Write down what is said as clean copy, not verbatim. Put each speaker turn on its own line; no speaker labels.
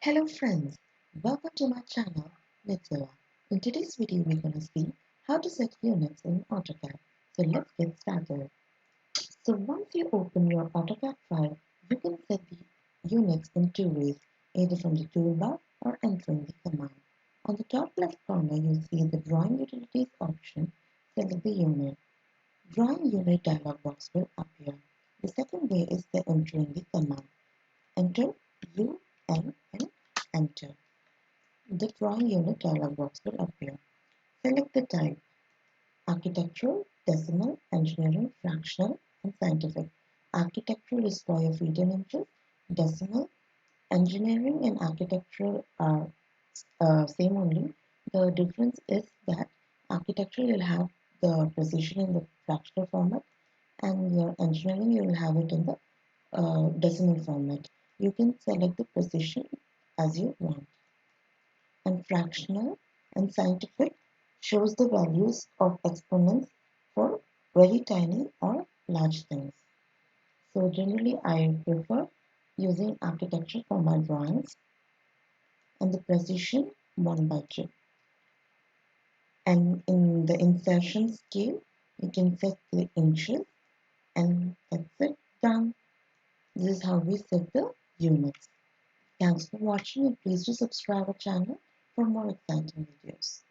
Hello friends, welcome to my channel Mozilla. In today's video we're going to see how to set units in AutoCAD. So let's get started. So once you open your AutoCAD file, you can set the units in two ways, either from the toolbar or entering the command. On the top left corner you see the Drawing Utilities option. Select the unit. Drawing Unit dialog box will appear. The second way is by entering the command. Enter U N and enter. The Drawing Unit dialog box will appear. Select the type: Architectural, Decimal, Engineering, Fractional, and Scientific. Architectural is square feet in inches. Decimal, Engineering and Architectural are same only. The difference is that Architectural will have the precision in the fractional format, and your Engineering you will have it in the decimal format. You can select the precision as you want. And fractional and scientific shows the values of exponents for very tiny or large things. So generally I prefer using architecture for my drawings, and the precision 1 by 2. And in the insertion scale you can set the inches, and that's it, done. This is how we set the units. Thanks for watching, and please do subscribe our channel for more exciting videos.